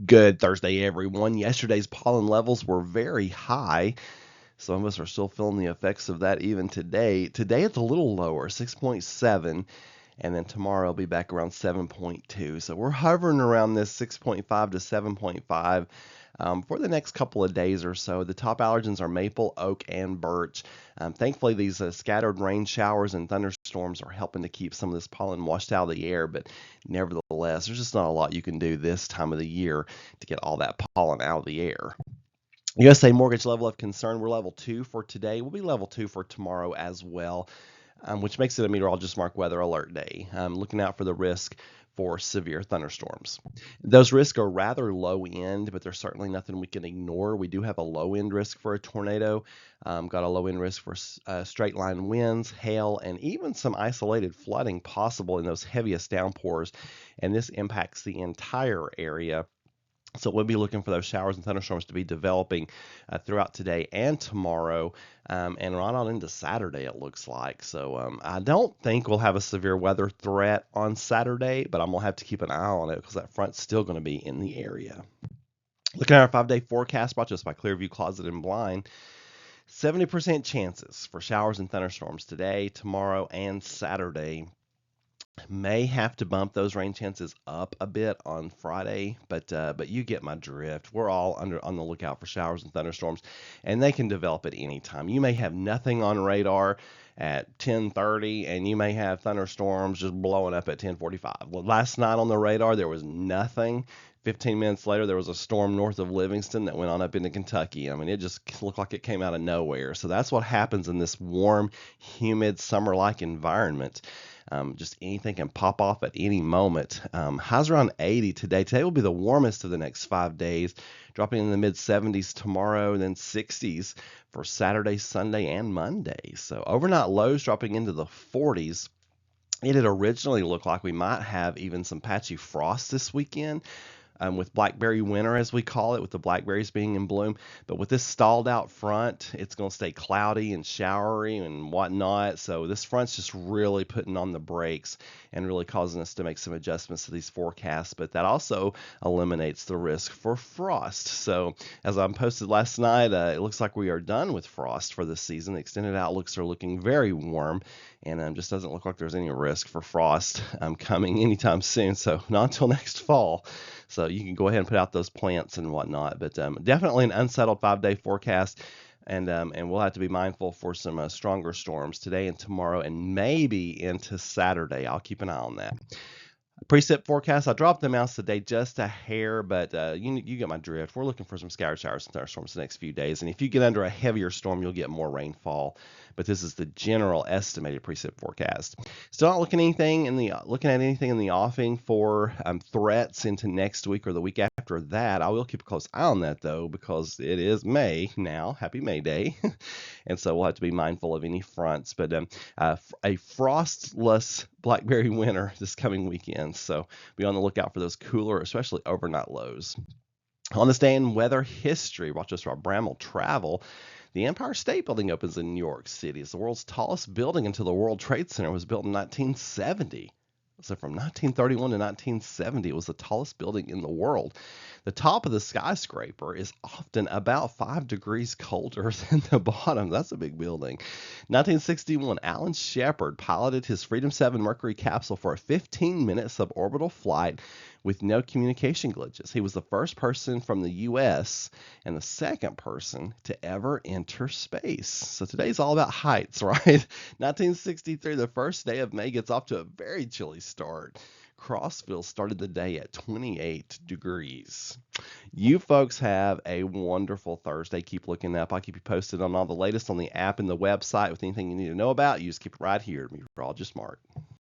Good Thursday, everyone. Yesterday's pollen levels were very high. Some of us are still feeling the effects of that even today. Today it's a little lower, 6.7, and then tomorrow it'll be back around 7.2. So we're hovering around this 6.5 to 7.5 for the next couple of days or so. The top allergens are maple, oak, and birch. Thankfully, these scattered rain showers and thunderstorms are helping to keep some of this pollen washed out of the air, but nevertheless, there's just not a lot you can do this time of the year to get all that pollen out of the air. USA mortgage level of concern, we're level 2 for today. We'll be level 2 for tomorrow as well, which makes it a meteorologist mark weather alert day. Looking out for the risk for severe thunderstorms. Those risks are rather low end, but there's certainly nothing we can ignore. We do have a low end risk for a tornado, got a low end risk for straight line winds, hail, and even some isolated flooding possible in those heaviest downpours, and this impacts the entire area. So we'll be looking for those showers and thunderstorms to be developing throughout today and tomorrow, and right on into Saturday, it looks like. So I don't think we'll have a severe weather threat on Saturday, but I'm going to have to keep an eye on it because that front's still going to be in the area. Looking at our 5-day forecast brought to us by Clearview Closet and Blind, 70% chances for showers and thunderstorms today, tomorrow, and Saturday. May have to bump those rain chances up a bit on Friday, but you get my drift. We're all on the lookout for showers and thunderstorms, and they can develop at any time. You may have nothing on radar at 10:30, and you may have thunderstorms just blowing up at 10:45. Well, last night on the radar there was nothing. 15 minutes later, there was a storm north of Livingston that went on up into Kentucky. I mean, it just looked like it came out of nowhere. So that's what happens in this warm, humid, summer-like environment. Just anything can pop off at any moment. Highs around 80 today. Today will be the warmest of the next 5 days, dropping in the mid 70s tomorrow, and then 60s for Saturday, Sunday, and Monday. So overnight lows dropping into the 40s. It had originally looked like we might have even some patchy frost this weekend. With blackberry winter, as we call it, with the blackberries being in bloom. But with this stalled out front, it's going to stay cloudy and showery and whatnot. So this front's just really putting on the brakes and really causing us to make some adjustments to these forecasts. But that also eliminates the risk for frost. So as I posted last night, it looks like we are done with frost for this season. The extended outlooks are looking very warm, and just doesn't look like there's any risk for frost coming anytime soon. So not until next fall. So you can go ahead and put out those plants and whatnot, but definitely an unsettled 5-day forecast, and we'll have to be mindful for some stronger storms today and tomorrow, and maybe into Saturday. I'll keep an eye on that. Precip forecast, I dropped the amounts today just a hair, but you get my drift. We're looking for some scattered showers and thunderstorms the next few days, and if you get under a heavier storm, you'll get more rainfall. But this is the general estimated precip forecast. Still not looking at anything in the offing for threats into next week or the week after that. I will keep a close eye on that though, because it is May now. Happy May Day, and so we'll have to be mindful of any fronts. But a frostless blackberry winter this coming weekend, so be on the lookout for those cooler, especially overnight lows. On this day in weather history, brought to us by Bramall Travel, the Empire State Building opens in New York City. It's the world's tallest building until the World Trade Center was built in 1970. So from 1931 to 1970, it was the tallest building in the world. The top of the skyscraper is often about 5 degrees colder than the bottom. That's a big building. 1961, Alan Shepard piloted his Freedom 7 Mercury capsule for a 15-minute suborbital flight with no communication glitches. He was the first person from the U.S. and the second person to ever enter space. So today's all about heights, right? 1963, the first day of May gets off to a very chilly start. Crossville started the day at 28 degrees. You folks have a wonderful Thursday. Keep looking up. I'll keep you posted on all the latest on the app and the website with anything you need to know about. You just keep it right here, Meteorologist Mark.